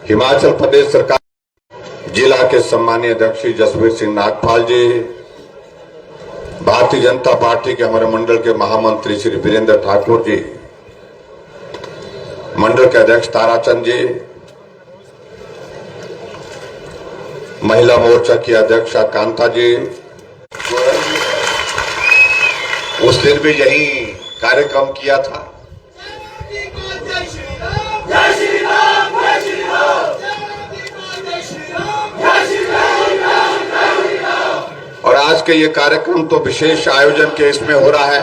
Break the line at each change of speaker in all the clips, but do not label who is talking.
हिमाचल प्रदेश सरकार जिला के सम्मानीय अध्यक्ष श्री जसवीर सिंह नागपाल जी, भारतीय जनता पार्टी के हमारे मंडल के महामंत्री श्री वीरेंद्र ठाकुर जी, मंडल के अध्यक्ष ताराचंद जी, महिला मोर्चा की अध्यक्षा कांता जी, उस दिन भी यही कार्यक्रम किया था। और आज के ये कार्यक्रम तो विशेष आयोजन के इसमें हो रहा है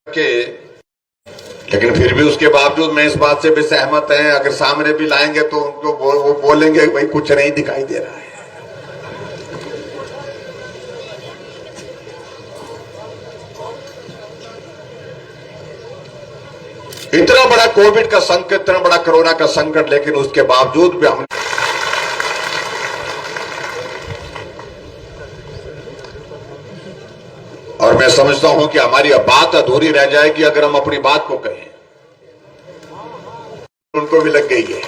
कि, लेकिन फिर भी उसके बावजूद मैं इस बात से भी सहमत है, अगर सामने भी लाएंगे तो उनको वो बोलेंगे भाई कुछ नहीं दिखाई दे रहा है। इतना बड़ा कोविड का संकट, इतना बड़ा कोरोना का संकट, लेकिन उसके बावजूद भी हम और मैं समझता हूं कि हमारी बात अधूरी रह जाएगी अगर हम अपनी बात को कहें। उनको भी लग गई है।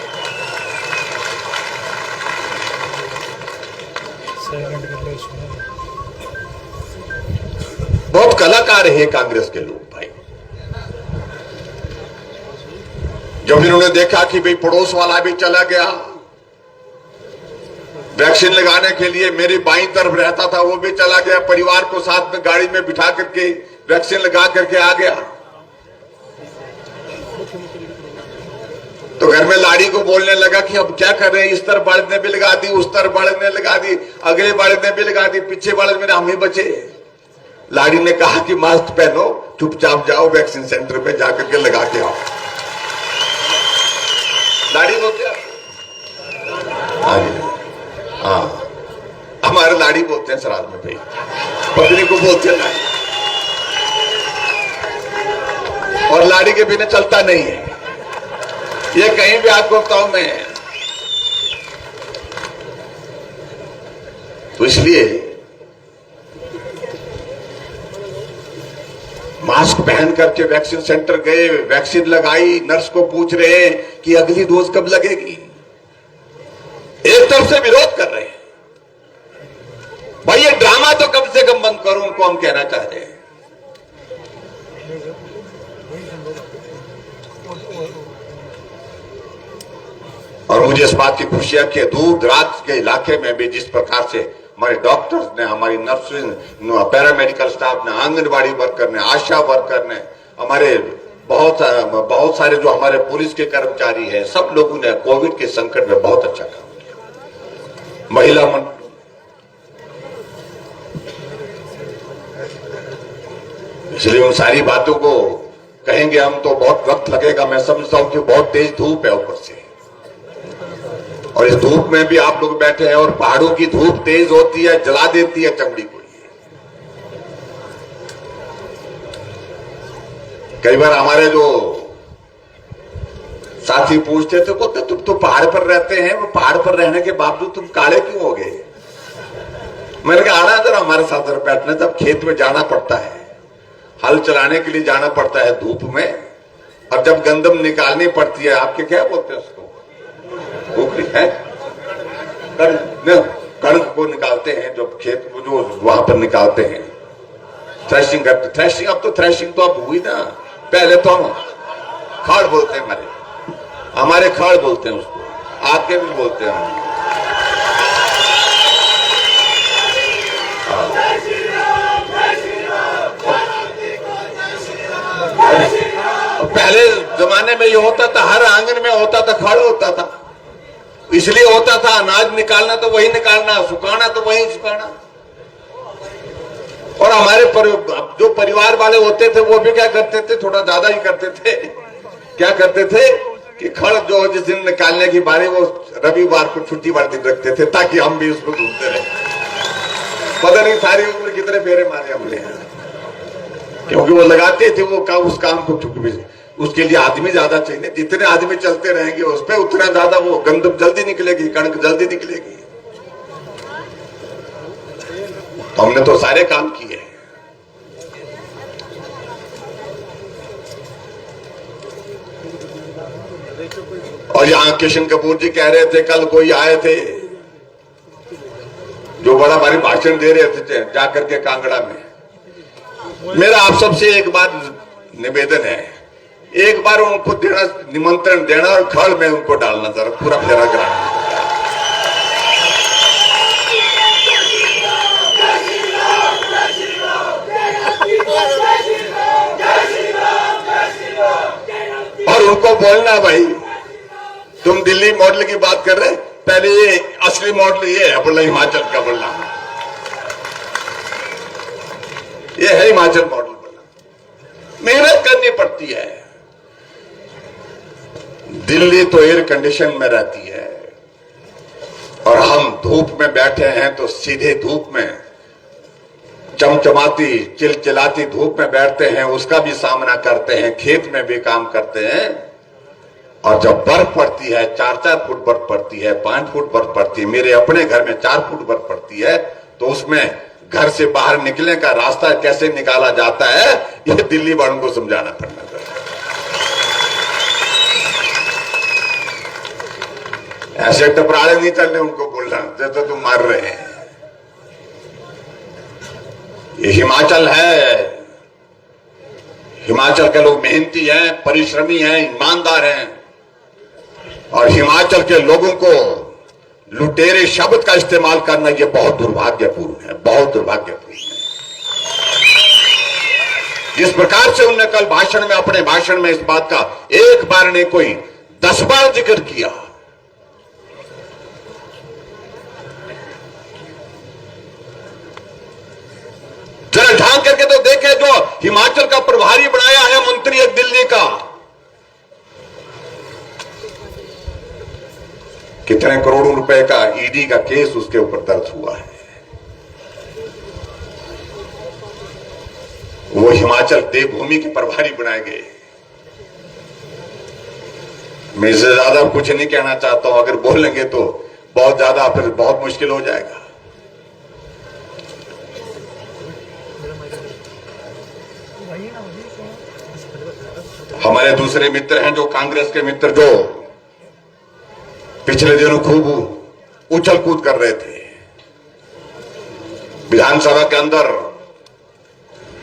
बहुत कलाकार है कांग्रेस के लोग भाई। जब इन्होंने देखा कि भाई पड़ोस वाला भी चला गया वैक्सीन लगाने के लिए, मेरी बाईं तरफ रहता था वो भी चला गया, परिवार को साथ में गाड़ी में बिठा करके वैक्सीन लगा करके आ गया, तो घर में लाड़ी को बोलने लगा कि अब क्या कर रहे हैं, इस तरफ बाड़े ने भी लगा दी, उस तरफ बाड़े ने लगा दी, अगले बाड़े ने भी लगा दी, पीछे बाड़े में हम ही बचे। लाड़ी ने कहा कि मास्क पहनो, चुपचाप जाओ वैक्सीन सेंटर में जाकर के लगा के आओ। लाड़ी बोलते हाँ, हमारे लाड़ी बोलते हैं सराज में भाई, पत्नी को बोलते हैं लाड़ी, और लाड़ी के बिना चलता नहीं है, ये कहीं भी आपको बताऊं मैं। तो इसलिए मास्क पहन करके वैक्सीन सेंटर गए, वैक्सीन लगाई, नर्स को पूछ रहे हैं कि अगली डोज कब लगेगी। एक तरफ से विरोध कर रहे हैं, भाई ये ड्रामा तो कम से कम बंद करो, उनको हम कहना चाहते हैं। और मुझे इस बात की खुशी है कि दूर दराज के इलाके में भी जिस प्रकार से हमारे डॉक्टर्स ने, हमारी नर्सेज, पैरामेडिकल स्टाफ ने, आंगनबाड़ी वर्कर ने, आशा वर्कर ने, हमारे बहुत सारे जो हमारे पुलिस के कर्मचारी हैं, सब लोगों ने कोविड के संकट में बहुत अच्छा काम किया। महिला इसलिए उन सारी बातों को कहेंगे हम तो बहुत वक्त लगेगा। मैं समझता हूं कि बहुत तेज धूप है ऊपर से, और इस धूप में भी आप लोग बैठे हैं, और पहाड़ों की धूप तेज होती है, जला देती है चमड़ी को। कई बार हमारे जो साथी पूछते थे, बोलते तुम तो पहाड़ पर रहते हैं, वो पहाड़ पर रहने के बावजूद तुम काले क्यों हो गए। मैंने कहा आना जरा हमारे साथ बैठना, जब खेत में जाना पड़ता है, हल चलाने के लिए जाना पड़ता है धूप में, और जब गंदम निकालनी पड़ती है, आपके क्या बोलते हैं उसको, है कणक को निकालते हैं, जो खेत को जो वहां पर निकालते हैं, थ्रेशिंग करते, थ्रेशिंग अब तो थ्रेशिंग तो अब हुई ना, पहले तो हम खाड़ बोलते हैं, हमारे खाड़ बोलते हैं उसको, आपके भी बोलते हैं। पहले जमाने में ये होता था, हर आंगन में होता था, खड़ होता था, इसलिए होता था अनाज निकालना तो वही निकालना, सुखाना तो वही सुखाना। और हमारे जो परिवार वाले होते थे वो भी क्या करते थे, थोड़ा ज्यादा ही करते थे, क्या करते थे कि खड़ जो जिस दिन निकालने की बारी, वो रविवार को छुट्टी वाले दिन रखते थे, ताकि हम भी उसको ढूंढते रहे। पता नहीं सारी उम्र कितने फेरे मारे हमने, क्योंकि वो लगाते थे वो उस काम को, उसके लिए आदमी ज्यादा चाहिए, जितने आदमी चलते रहेंगे उस पर उतना ज्यादा वो गंदम जल्दी निकलेगी, कणक जल्दी निकलेगी। हमने तो सारे काम किए। और यहां किशन कपूर जी कह रहे थे, कल कोई आए थे जो बड़ा भारी भाषण दे रहे थे जाकर के कांगड़ा में। मेरा आप सबसे एक बार निवेदन है, एक बार उनको देना, निमंत्रण देना और खड़ में उनको डालना, जरा पूरा फेरा कराना। और उनको बोलना, भाई तुम दिल्ली मॉडल की बात कर रहे, पहले ये असली मॉडल ये है बोला, हिमाचल का बोलना, ये है हिमाचल मॉडल बोला। मेहनत करनी पड़ती है। दिल्ली तो एयर कंडीशन में रहती है और हम धूप में बैठे हैं तो सीधे धूप में, चमचमाती चिलचिलाती धूप में बैठते हैं, उसका भी सामना करते हैं, खेत में भी काम करते हैं। और जब बर्फ पड़ती है, 4-4 फुट बर्फ पड़ती है, 5 फुट बर्फ पड़ती है, मेरे अपने घर में 4 फुट बर्फ पड़ती है, तो उसमें घर से बाहर निकलने का रास्ता कैसे निकाला जाता है, यह दिल्ली वालों को समझाना पड़ना चाहिए। ऐसे टपराड़े नहीं चलने उनको बोलना जैसे तुम मार रहे हैं। ये हिमाचल है, हिमाचल के लोग मेहनती हैं, परिश्रमी हैं, ईमानदार हैं, और हिमाचल के लोगों को लुटेरे शब्द का इस्तेमाल करना यह बहुत दुर्भाग्यपूर्ण है, बहुत दुर्भाग्यपूर्ण है। जिस प्रकार से उन्होंने कल भाषण में, अपने भाषण में इस बात का एक बार नहीं कोई 10 बार जिक्र किया। जरा ढांक करके तो देखे, जो हिमाचल का प्रभारी बनाया है मंत्री एक दिल्ली का, कितने करोड़ों रुपए का ईडी का केस उसके ऊपर दर्ज हुआ है। वो हिमाचल देवभूमि के प्रभारी बनाए गए। मैं इससे ज्यादा कुछ नहीं कहना चाहता हूं, अगर बोलेंगे तो बहुत ज्यादा फिर बहुत मुश्किल हो जाएगा। हमारे दूसरे मित्र हैं, जो कांग्रेस के मित्र, जो पिछले दिनों खूब उछल कूद कर रहे थे, विधानसभा के अंदर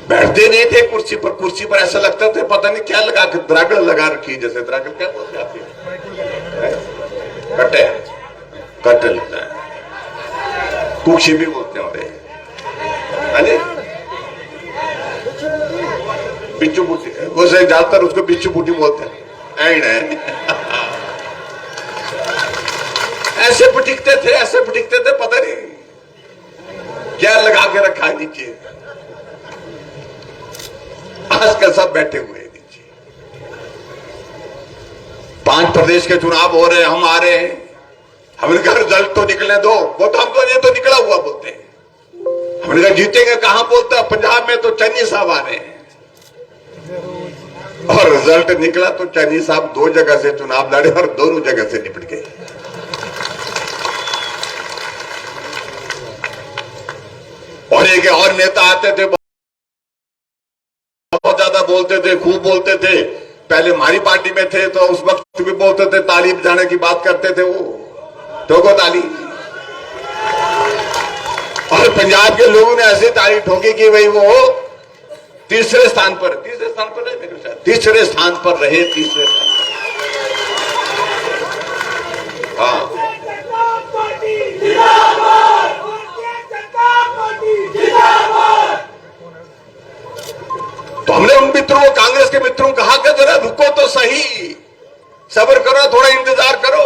बैठते नहीं थे कुर्सी पर, कुर्सी पर ऐसा लगता था पता नहीं क्या लगा के द्रागड़ लगा रखी, जैसे द्रागड़ क्या बोलते हैं, कटे कटे लगता है, कुक्षी भी बोलते हैं, बिच्छू बूटी, वो ज्यादातर उसको बिच्छू बूटी बोलते हैं। ऐसे पटिकते थे, ऐसे पटिकते थे, पता नहीं क्या लगा के रखा है नीचे। आजकल सब बैठे हुए हैं नीचे। 5 प्रदेश के चुनाव हो रहे हैं, हम आ रहे हैं, हमने कहा रिजल्ट तो निकलने दो, वो तो हम तो ये तो निकला हुआ बोलते हैं। हमने कहा जीतेंगे कहां, बोलते हैं पंजाब में तो चन्नी साहब आ रहे हैं, और रिजल्ट निकला तो चन्नी साहब 2 जगह से चुनाव लड़े और दोनों जगह से निपट गए। और एक और नेता आते थे, बहुत ज्यादा बोलते थे, खूब बोलते थे, पहले हमारी पार्टी में थे तो उस वक्त भी बोलते थे, ताली बजाने की बात करते थे, वो ठोको ताली। और पंजाब के लोगों ने ऐसे ताली ठोकी कि भाई वो तीसरे स्थान पर रहे, तीसरे स्थान पर रहे, तीसरे स्थान पर। हाँ, तो हमने उन मित्रों, कांग्रेस के मित्रों को कहा कि जरा रुको तो सही, सब्र करो, थोड़ा इंतजार करो।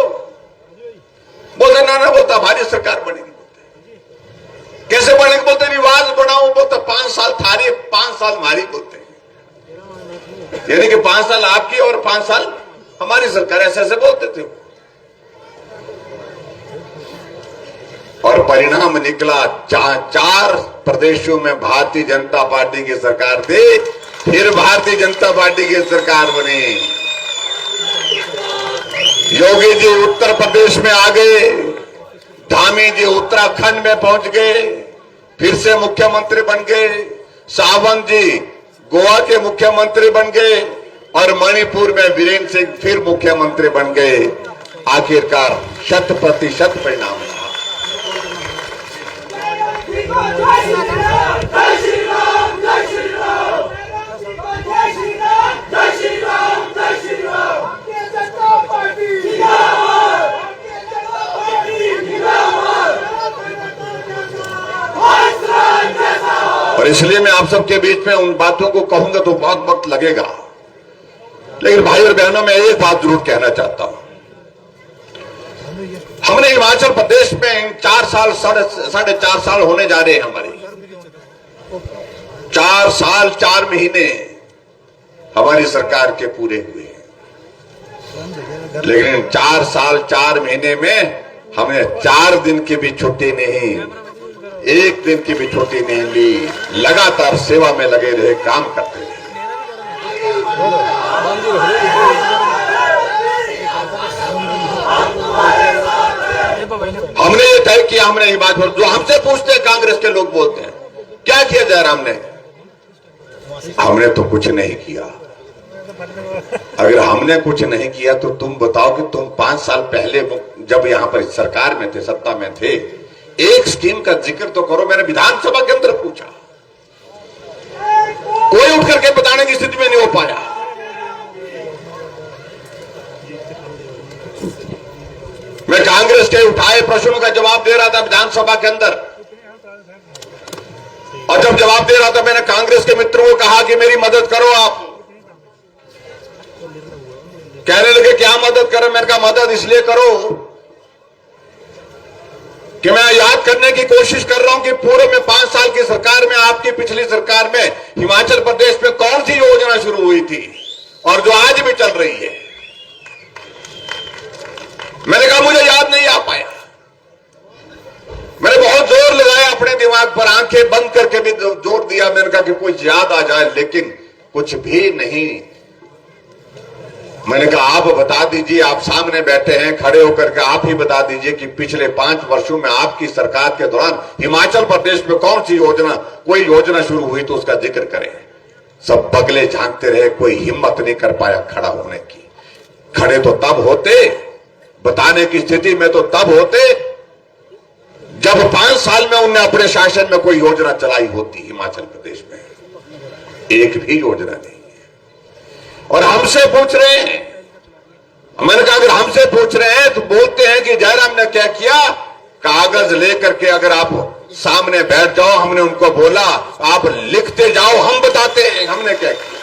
बोलते ना बोलता हमारी सरकार बनेगी, बोलते कैसे बनेगी, बोलते रिवाज बनाओ, बोलता 5 साल थारी 5 साल हमारी, बोलते यानी कि 5 साल आपकी और 5 साल हमारी सरकार, ऐसे ऐसे बोलते थे। और परिणाम निकला, 4 प्रदेशों में भारतीय जनता पार्टी की सरकार थी, फिर भारतीय जनता पार्टी की सरकार बनी। योगी जी उत्तर प्रदेश में आ गए, धामी जी उत्तराखंड में पहुंच गए, फिर से मुख्यमंत्री बन गए, सावंत जी गोवा के मुख्यमंत्री बन गए, और मणिपुर में वीरेंद्र सिंह फिर मुख्यमंत्री बन गए। आखिरकार 100% परिणाम था। और इसलिए मैं आप सबके बीच में उन बातों को कहूंगा तो बहुत वक्त लगेगा, लेकिन भाई और बहनों मैं एक बात जरूर कहना चाहता हूं। हमने हिमाचल प्रदेश में 4 साल, साढ़े 4 साल होने जा रहे हैं हमारे। 4 साल 4 महीने हमारी सरकार के पूरे हुए हैं, लेकिन 4 साल 4 महीने में हमने 4 दिन की भी छुट्टी नहीं, 1 दिन की भी छुट्टी नहीं ली। लगातार सेवा में लगे रहे, काम करते रहे। हमने ये तय किया, हमने ये बात जो हमसे पूछते हैं कांग्रेस के लोग बोलते हैं क्या किया जयराम ने? हमने तो कुछ नहीं किया। अगर हमने कुछ नहीं किया तो तुम बताओ कि तुम 5 साल पहले जब यहां पर सरकार में थे, सत्ता में थे, एक स्कीम का जिक्र तो करो। मैंने विधानसभा के अंदर पूछा, कोई उठ करके बताने की स्थिति में नहीं हो पाया। मैं कांग्रेस के उठाए प्रश्नों का जवाब दे रहा था विधानसभा के अंदर, और जब जवाब दे रहा था मैंने कांग्रेस के मित्रों को कहा कि मेरी मदद करो आप। कहने लगे क्या मदद करो? मैंने कहा मदद इसलिए करो कि मैं याद करने की कोशिश कर रहा हूं कि पूर्व में 5 साल की सरकार में, आपकी पिछली सरकार में हिमाचल प्रदेश में कौन सी योजना शुरू हुई थी और जो आज भी चल रही है। मैंने कहा मुझे याद नहीं आ पाया। मैंने बहुत जोर लगाया अपने दिमाग पर, आंखें बंद करके भी जोर दिया। मैंने कहा कि कुछ याद आ जाए, लेकिन कुछ भी नहीं। मैंने कहा आप बता दीजिए, आप सामने बैठे हैं, खड़े होकर के आप ही बता दीजिए कि पिछले 5 वर्षों में आपकी सरकार के दौरान हिमाचल प्रदेश में कौन सी योजना, कोई योजना शुरू हुई तो उसका जिक्र करें। सब बगले झांकते रहे, कोई हिम्मत नहीं कर पाया खड़ा होने की। खड़े तो तब होते, बताने की स्थिति में तो तब होते जब 5 साल में उन्होंने अपने शासन में कोई योजना चलाई होती। हिमाचल प्रदेश में एक भी योजना नहीं है। और हमसे पूछ रहे हैं, मैंने कहा अगर हमसे पूछ रहे हैं तो बोलते हैं कि जयराम ने क्या किया। कागज लेकर के अगर आप सामने बैठ जाओ, हमने उनको बोला आप लिखते जाओ, हम बताते हैं हमने क्या किया।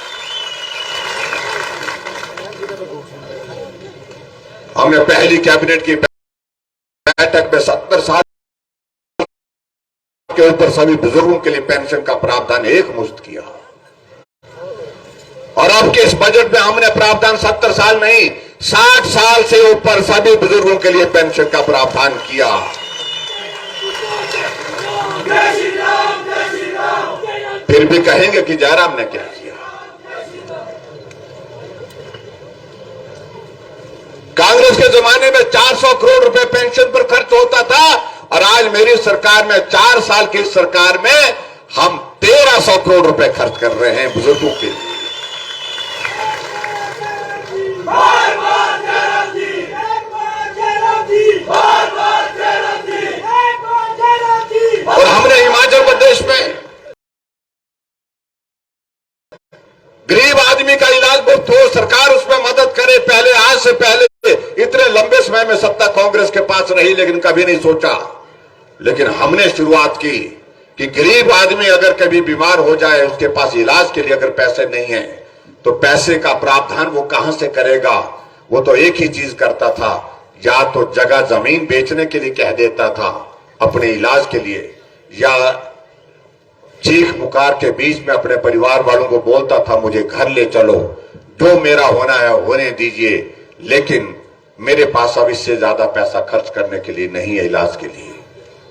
हमने पहली कैबिनेट की बैठक में 70 साल के ऊपर सभी बुजुर्गों के लिए पेंशन का प्रावधान एक मुश्त किया। और अब के इस बजट में हमने प्रावधान 70 साल नहीं, 60 साल से ऊपर सभी बुजुर्गों के लिए पेंशन का प्रावधान किया। फिर भी कहेंगे कि जयराम ने क्या किया। कांग्रेस के जमाने में 400 करोड़ रुपए पेंशन पर खर्च होता था, और आज मेरी सरकार में 4 साल की सरकार में हम 1300 करोड़ रुपए खर्च कर रहे हैं बुजुर्गों के लिए। और हमने हिमाचल प्रदेश में गरीब आदमी का इलाज मुफ्त हो, सरकार उसमें मदद करे। पहले, आज से पहले इतने लंबे समय में सत्ता कांग्रेस के पास रही, लेकिन कभी नहीं सोचा। लेकिन हमने शुरुआत की कि गरीब आदमी अगर कभी बीमार हो जाए, उसके पास इलाज के लिए अगर पैसे नहीं है तो पैसे का प्रावधान वो कहां से करेगा। वो तो एक ही चीज करता था, या तो जगह जमीन बेचने के लिए कह देता था अपने इलाज के लिए, या चीख पुकार के बीच में अपने परिवार वालों को बोलता था मुझे घर ले चलो, जो मेरा होना है होने दीजिए, लेकिन मेरे पास अब इससे ज्यादा पैसा खर्च करने के लिए नहीं है इलाज के लिए।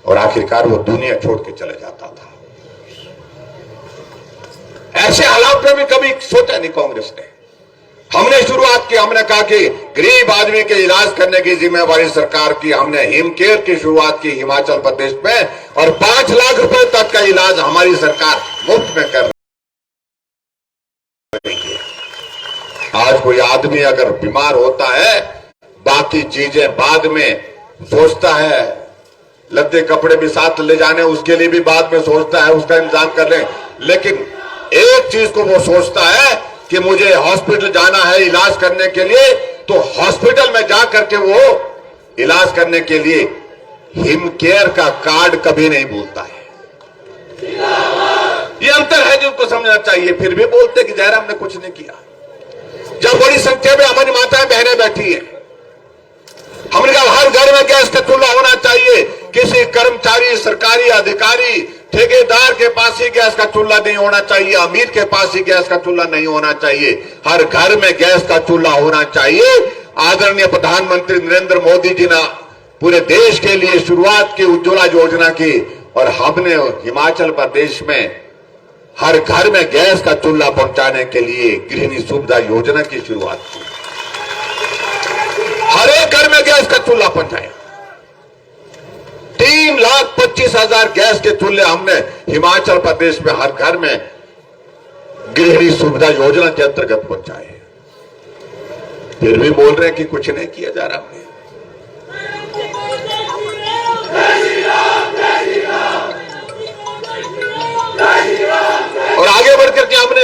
और आखिरकार वो दुनिया छोड़ के चले जाता था। ऐसे हालात में भी कभी सोचा नहीं कांग्रेस ने। हमने शुरुआत की, हमने कहा कि गरीब आदमी के इलाज करने की जिम्मेवारी सरकार की। हमने हिम केयर की शुरुआत की हिमाचल प्रदेश में, और 5 लाख रुपए तक का इलाज हमारी सरकार मुफ्त में कर रही है। आज कोई आदमी अगर बीमार होता है, बाकी चीजें बाद में सोचता है, लत्ते कपड़े भी साथ ले जाने उसके लिए भी बाद में सोचता है, उसका इंतजाम कर ले। लेकिन एक चीज को वो सोचता है कि मुझे हॉस्पिटल जाना है इलाज करने के लिए, तो हॉस्पिटल में जा करके वो इलाज करने के लिए हिम केयर का कार्ड कभी नहीं भूलता है। ये अंतर है जिनको समझना चाहिए। फिर भी बोलते कि जयराम ने कुछ नहीं किया। जब बड़ी संख्या में हमारी माताएं बहनें बैठी हैं, हमने कहा हर घर में गैस का चूल्हा होना चाहिए। किसी कर्मचारी, सरकारी अधिकारी, ठेकेदार के पास ही गैस का चूल्हा नहीं होना चाहिए, अमीर के पास ही गैस का चूल्हा नहीं होना चाहिए। हर घर में गैस का चूल्हा होना चाहिए। आदरणीय प्रधानमंत्री नरेंद्र मोदी जी ने पूरे देश के लिए शुरुआत की उज्ज्वला योजना की, और हमने हिमाचल प्रदेश में हर घर में गैस का चूल्हा पहुंचाने के लिए गृहिणी सुविधा योजना की शुरुआत की। हर एक घर में गैस का चूल्हा पहुंचाया। 3,25,000 गैस के चूल्हे हमने हिमाचल प्रदेश में हर घर में गृहिणी सुविधा योजना के अंतर्गत पहुंचाए। फिर भी बोल रहे हैं कि कुछ नहीं किया जा रहा है। और आगे बढ़कर के हमने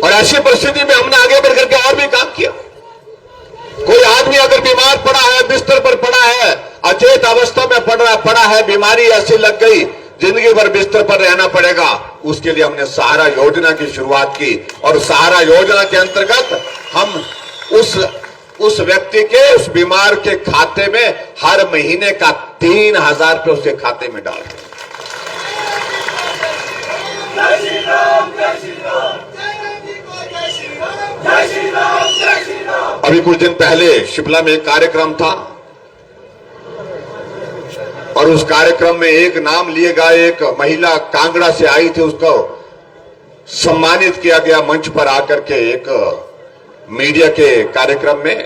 और ऐसी परिस्थिति में हमने आगे बढ़कर के और भी काम किया। कोई आदमी अगर बीमार पड़ा है, बिस्तर पर पड़ा है, अचेत अवस्था में पड़ा है, बीमारी ऐसी लग गई, जिंदगी भर बिस्तर पर रहना पड़ेगा, उसके लिए हमने सहारा योजना की शुरुआत की। और सहारा योजना के अंतर्गत हम उस व्यक्ति के, उस बीमार के खाते में हर महीने का 3,000 रुपये उसके खाते में डाल दें। अभी कुछ दिन पहले शिमला में एक कार्यक्रम था, और उस कार्यक्रम में एक नाम लिए गए, एक महिला कांगड़ा से आई थी, उसको सम्मानित किया गया मंच पर आकर के एक मीडिया के कार्यक्रम में।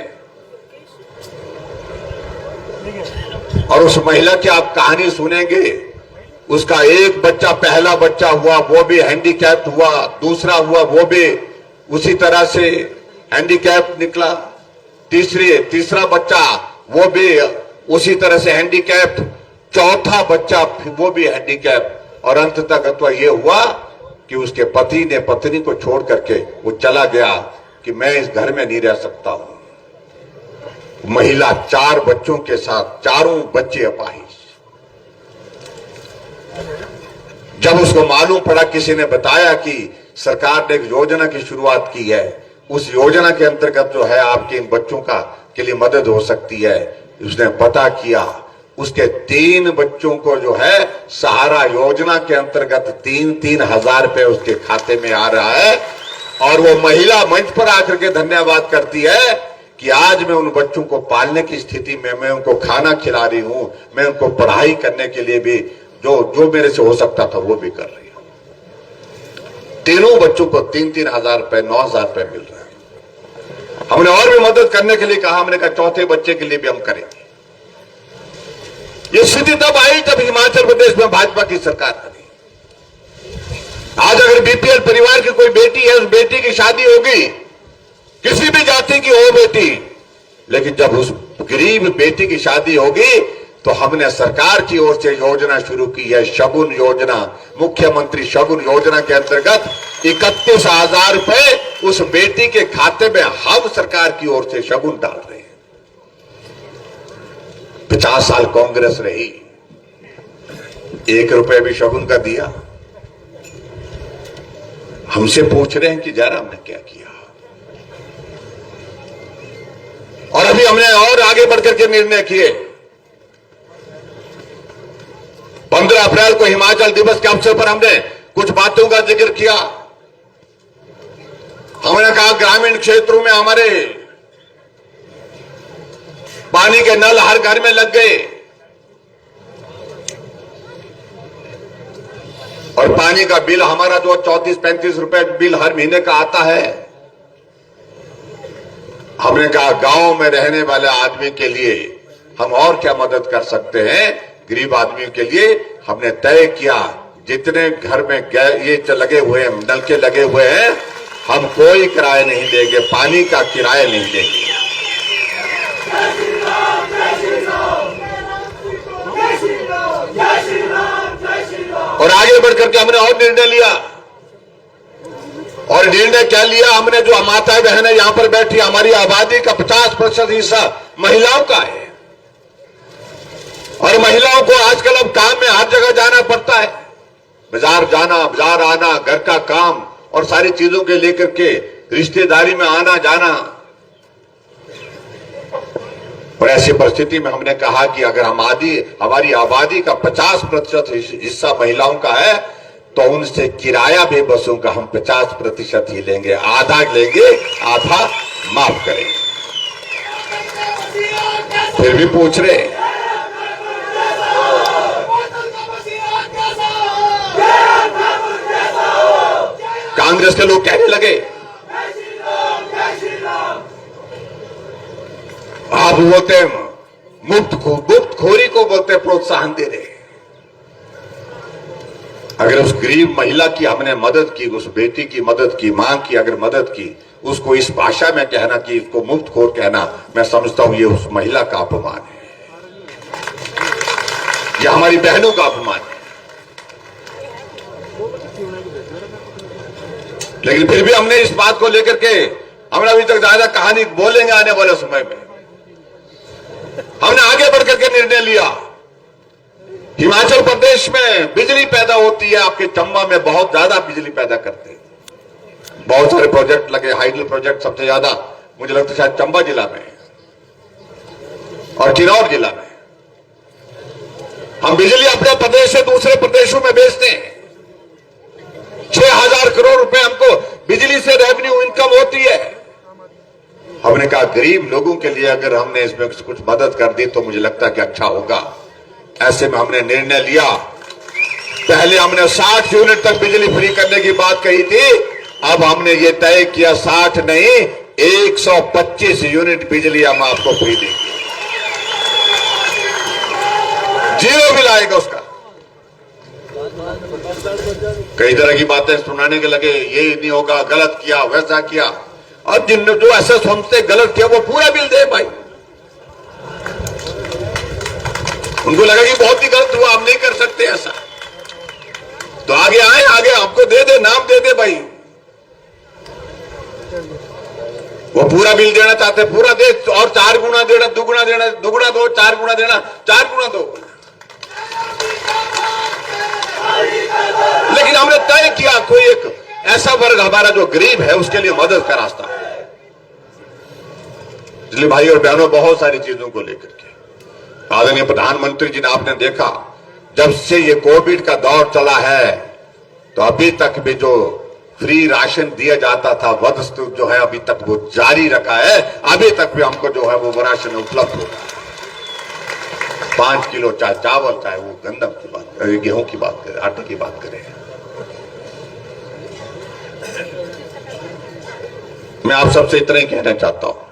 और उस महिला की आप कहानी सुनेंगे। उसका एक बच्चा, पहला बच्चा हुआ वो भी हैंडीकैप हुआ, दूसरा हुआ वो भी उसी तरह से हैंडीकैप निकला, तीसरा बच्चा वो भी उसी तरह से हैंडीकैप, चौथा बच्चा वो भी हैंडीकैप। और अंत तक ये हुआ कि उसके पति ने पत्नी को छोड़ करके वो चला गया कि मैं इस घर में नहीं रह सकता हूं। महिला 4 बच्चों के साथ, चारों बच्चे अपाहिज। जब उसको मालूम पड़ा, किसी ने बताया कि सरकार ने एक योजना की शुरुआत की है, उस योजना के अंतर्गत जो है आपके इन बच्चों का के लिए मदद हो सकती है, उसने पता किया। उसके 3 बच्चों को जो है सहारा योजना के अंतर्गत 3-3 हजार रुपए उसके खाते में आ रहा है। और वो महिला मंच पर आकर के धन्यवाद करती है कि आज मैं उन बच्चों को पालने की स्थिति में, मैं उनको खाना खिला रही हूं, मैं उनको पढ़ाई करने के लिए भी जो मेरे से हो सकता था वो भी कर रही हूं। तीनों बच्चों को 3-3 हजार रुपए, 9 हजार रुपए मिल रहा है। हमने और भी मदद करने के लिए कहा। हमने कहा चौथे बच्चे के लिए भी हम करेंगे। ये स्थिति तब आई जब हिमाचल प्रदेश में भाजपा की सरकार बनी। आज अगर बीपीएल परिवार की कोई बेटी है, उस बेटी की शादी होगी, किसी भी जाति की हो बेटी, लेकिन जब उस गरीब बेटी की शादी होगी तो हमने सरकार की ओर से योजना शुरू की है, शगुन योजना। मुख्यमंत्री शगुन योजना के अंतर्गत 31,000 रुपए उस बेटी के खाते में हम सरकार की ओर से शगुन डाल रहे हैं। 50 साल कांग्रेस रही, 1 रुपए भी शगुन का दिया। हमसे पूछ रहे हैं कि जयराम ने क्या किया। और अभी हमने और आगे बढ़कर के निर्णय किए। 15 अप्रैल को हिमाचल दिवस के अवसर पर हमने कुछ बातों का जिक्र किया। हमने कहा ग्रामीण क्षेत्रों में हमारे पानी के नल हर घर में लग गए और पानी का बिल हमारा जो 34-35 रुपए बिल हर महीने का आता है, हमने कहा गांव में रहने वाले आदमी के लिए हम और क्या मदद कर सकते हैं। गरीब आदमियों के लिए हमने तय किया जितने घर में ये लगे हुए हैं, नलके लगे हुए हैं, हम कोई किराया नहीं देंगे, पानी का किराया नहीं देंगे। और आगे बढ़कर के हमने और निर्णय लिया। और निर्णय क्या लिया हमने, जो माताएं बहनें यहां पर बैठी, हमारी आबादी का 50% हिस्सा महिलाओं का है। और महिलाओं को आजकल अब काम में हर जगह जाना पड़ता है, बाजार जाना, बाजार आना, घर का काम और सारी चीजों के लेकर के रिश्तेदारी में आना जाना। और ऐसी परिस्थिति में हमने कहा कि अगर हमारी आबादी का 50% हिस्सा महिलाओं का है तो उनसे किराया भी बसों का हम 50% ही लेंगे, आधा लेंगे, आधा माफ करेंगे। फिर भी पूछ रहे कांग्रेस के लोग कहने लगे आप बोलते मुफ्तखोरी को बोलते प्रोत्साहन दे रहे। अगर उस गरीब महिला की हमने मदद की, उस बेटी की मदद की, मां की अगर मदद की, उसको इस भाषा में कहना कि इसको मुफ्तखोर कहना, मैं समझता हूं ये उस महिला का अपमान है, यह हमारी बहनों का अपमान है। लेकिन फिर भी हमने इस बात को लेकर के हमने अभी तक ज्यादा कहानी बोलेंगे आने वाले समय में। हमने आगे बढ़कर के निर्णय लिया, हिमाचल प्रदेश में बिजली पैदा होती है, आपके चंबा में बहुत ज्यादा बिजली पैदा करते हैं, बहुत सारे प्रोजेक्ट लगे, हाइडल प्रोजेक्ट सबसे ज्यादा मुझे लगता है शायद चंबा जिला में और किन्नौर जिला में। हम बिजली अपने प्रदेश से दूसरे प्रदेशों में बेचते हैं, 6,000 करोड़ रुपए हमको बिजली से रेवेन्यू इनकम होती है। हमने कहा गरीब लोगों के लिए अगर हमने इसमें कुछ मदद कर दी तो मुझे लगता है कि अच्छा होगा। ऐसे में हमने निर्णय लिया, पहले हमने 60 यूनिट तक बिजली फ्री करने की बात कही थी, अब हमने ये तय किया 60 नहीं 125 यूनिट बिजली हम आपको फ्री देंगे, जीरो बिल आएगा उसका। कई तरह की बातें सुनाने के लगे, ये नहीं होगा, गलत किया, वैसा किया। अब जिन जो ऐसा समझते गलत किया वो पूरा बिल दे भाई। उनको लगा कि बहुत ही गलत हुआ, हम नहीं कर सकते ऐसा, तो आगे आए, आगे आपको दे दे, नाम दे दे भाई। वो पूरा बिल देना चाहते पूरा दे, और 4 गुना देना, दुगुना देना, दुगुना दो, 4 गुना देना, 4 गुना दो। लेकिन हमने तय किया कोई एक ऐसा वर्ग हमारा जो गरीब है उसके लिए मदद का रास्ता है। इसलिए भाई और बहनों, बहुत सारी चीजों को लेकर के आदरणीय प्रधानमंत्री जी ने आपने देखा, जब से ये कोविड का दौर चला है तो अभी तक भी जो फ्री राशन दिया जाता था वस्तु जो है अभी तक वो जारी रखा है, अभी तक भी हमको जो है वो राशन उपलब्ध होता है। 5 किलो चाहे चावल, चाहे वो गंदम की बात करें, गेहूं की बात करें, आटे की बात करें। मैं आप सबसे इतना ही कहना चाहता हूं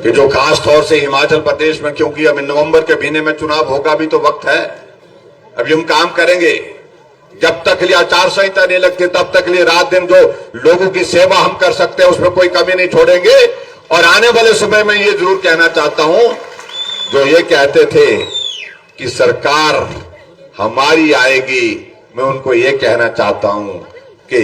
कि जो खास तौर से हिमाचल प्रदेश में, क्योंकि अब नवंबर के महीने में चुनाव होगा, भी तो वक्त है, अभी हम काम करेंगे। जब तक लिए आचार संहिता नहीं लगती तब तक लिए रात दिन जो लोगों की सेवा हम कर सकते हैं उसमें कोई कमी नहीं छोड़ेंगे। और आने वाले समय में ये जरूर कहना चाहता हूं, जो ये कहते थे कि सरकार हमारी आएगी, मैं उनको ये कहना चाहता हूं कि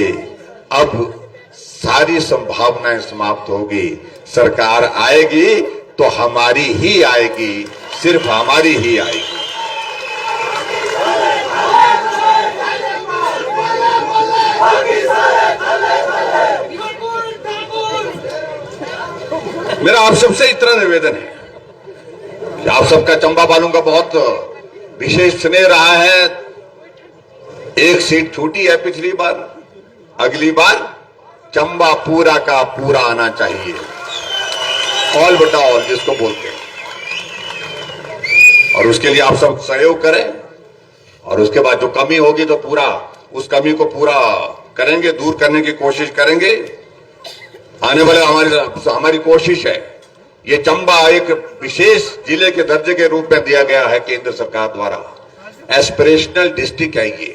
अब सारी संभावनाएं समाप्त होगी। सरकार आएगी तो हमारी ही आएगी, सिर्फ हमारी ही आएगी। मेरा आप सबसे इतना निवेदन है कि आप सबका चंबा वालों का बहुत विशेष स्नेह रहा है। एक सीट छूटी है पिछली बार, अगली बार चंबा पूरा का पूरा आना चाहिए, ऑल बटा ऑल जिसको बोलते हैं। और उसके लिए आप सब सहयोग करें, और उसके बाद जो कमी होगी तो पूरा उस कमी को पूरा करेंगे, दूर करने की कोशिश करेंगे। आने वाले हमारी कोशिश है, ये चंबा एक विशेष जिले के दर्जे के रूप में दिया गया है केंद्र सरकार द्वारा। एस्पिरेशनल डिस्ट्रिक्ट है ये,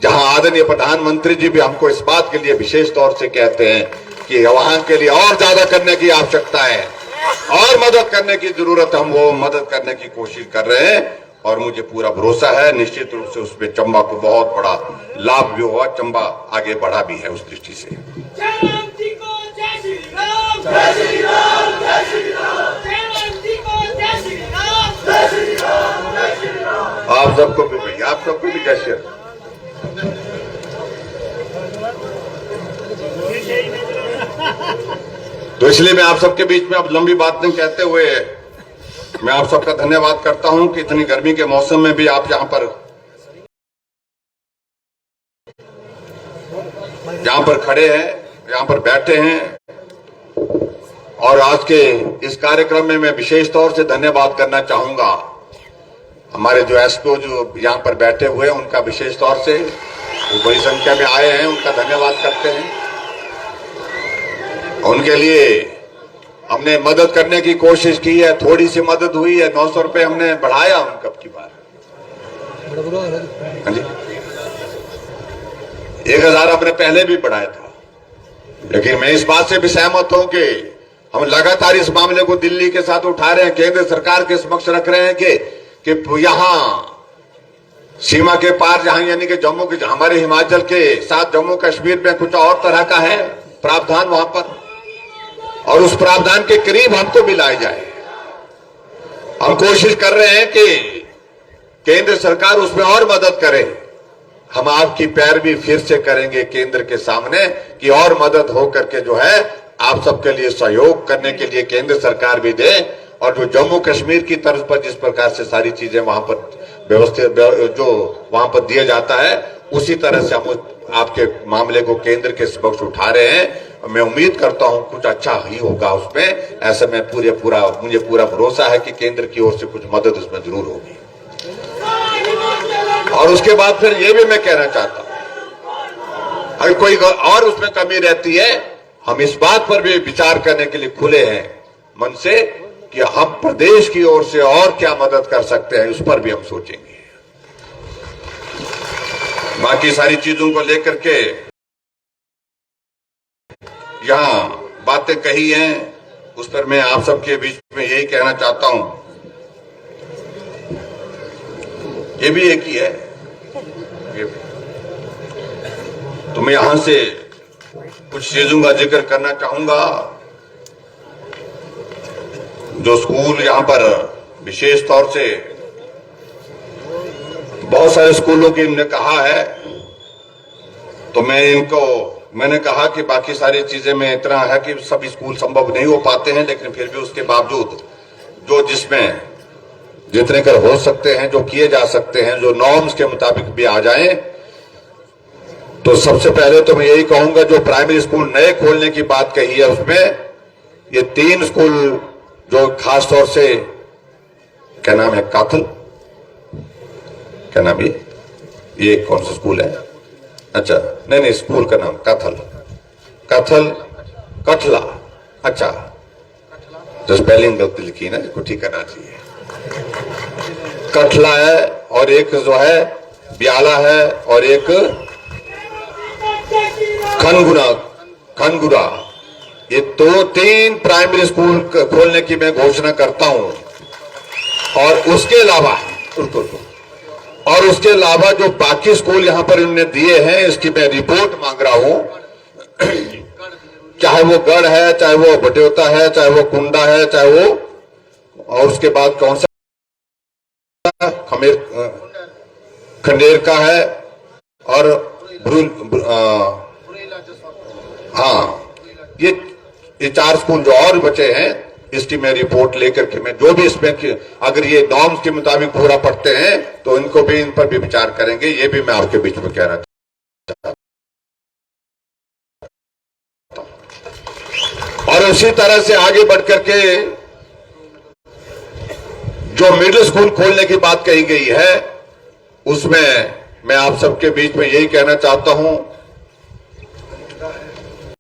जहां आदरणीय प्रधानमंत्री जी भी हमको इस बात के लिए विशेष तौर से कहते हैं कि वहां के लिए और ज्यादा करने की आवश्यकता है और मदद करने की जरूरत है। हम वो मदद करने की कोशिश कर रहे हैं और मुझे पूरा भरोसा है निश्चित रूप से उसमें चंबा को बहुत बड़ा लाभ भी हुआ, चंबा आगे बढ़ा भी है उस दृष्टि से। आप सबको भी भैया, आप सबको भी जय श्री राम। तो इसलिए मैं आप सबके बीच में अब लंबी बात नहीं कहते हुए मैं आप सबका धन्यवाद करता हूं कि इतनी गर्मी के मौसम में भी आप यहां पर खड़े हैं, यहां पर बैठे हैं। और आज के इस कार्यक्रम में मैं विशेष तौर से धन्यवाद करना चाहूंगा हमारे जो एसपीओ जो यहां पर बैठे हुए हैं, उनका विशेष तौर से वो बड़ी संख्या में आए हैं, उनका धन्यवाद करते हैं। उनके लिए हमने मदद करने की कोशिश की है, थोड़ी सी मदद हुई है, 900 रुपए हमने बढ़ाया उनका की बार। हाँ जी, 1000 हमने पहले भी बढ़ाया था। लेकिन मैं इस बात से भी सहमत हूं कि हम लगातार इस मामले को दिल्ली के साथ उठा रहे हैं, केंद्र सरकार के समक्ष रख रहे हैं कि यहां सीमा के पार जहां यानी कि जम्मू के हमारे हिमाचल के साथ जम्मू कश्मीर में कुछ और तरह का है प्रावधान वहां पर, और उस प्रावधान के करीब हमको भी लाया जाए। हम कोशिश कर रहे हैं कि केंद्र सरकार उसमें और मदद करे। हम आपकी पैरवी फिर से करेंगे केंद्र के सामने कि और मदद हो करके जो है आप सबके लिए सहयोग करने के लिए केंद्र सरकार भी दे, और जो जम्मू कश्मीर की तर्ज पर जिस प्रकार से सारी चीजें वहां पर व्यवस्थित जो वहां पर दिया जाता है, उसी तरह से हम आपके मामले को केंद्र के समक्ष उठा रहे हैं। मैं उम्मीद करता हूं कुछ अच्छा ही होगा उसमें। ऐसे में मुझे पूरा भरोसा है कि केंद्र की ओर से कुछ मदद उसमें जरूर होगी। और उसके बाद फिर ये भी मैं कहना चाहता हूं, अगर कोई और उसमें कमी रहती है, हम इस बात पर भी विचार करने के लिए खुले हैं मन से कि हम प्रदेश की ओर से और क्या मदद कर सकते हैं, उस पर भी हम सोचेंगे। बाकी सारी चीजों को लेकर के यहां बातें कही हैं, उस पर मैं आप सबके बीच में यही कहना चाहता हूं। ये भी एक ही है, तो मैं यहां से कुछ चीजों का जिक्र करना चाहूंगा। जो स्कूल यहां पर विशेष तौर से बहुत सारे स्कूलों की हमने कहा है, तो मैंने कहा कि बाकी सारी चीजें में इतना है कि सभी स्कूल संभव नहीं हो पाते हैं, लेकिन फिर भी उसके बावजूद जो जिसमें जितने कर हो सकते हैं, जो किए जा सकते हैं, जो नॉर्म्स के मुताबिक भी आ जाएं। तो सबसे पहले तो मैं यही कहूंगा, जो प्राइमरी स्कूल नए खोलने की बात कही है उसमें ये 3 स्कूल जो खास तौर से क्या नाम है, काथल, क्या नाम ये कौन सा स्कूल है? अच्छा नहीं, स्कूल का नाम कठला। अच्छा, जो स्पेलिंग गलती लिखी ना, इसको ठीक करना चाहिए। कठला है, और एक जो है ब्याला है, और एक खनगुरा। ये 2-3 प्राइमरी स्कूल खोलने की मैं घोषणा करता हूं। और उसके अलावा जो बाकी स्कूल यहां पर इन्होंने दिए हैं, इसकी मैं रिपोर्ट मांग रहा हूं। चाहे वो गढ़ है, चाहे वो बटेवता है, चाहे वो कुंडा है, चाहे वो, और उसके बाद कौन सा खंडेर का है, और ये 4 स्कूल जो और बचे हैं, इसकी मैं रिपोर्ट लेकर के मैं जो भी इसमें अगर ये नॉर्म्स के मुताबिक पूरा पढ़ते हैं तो इन पर भी विचार करेंगे। ये भी मैं आपके बीच में कहना चाहता हूं। और उसी तरह से आगे बढ़कर के जो मिडिल स्कूल खोलने की बात कही गई है, उसमें मैं आप सबके बीच में यही कहना चाहता हूं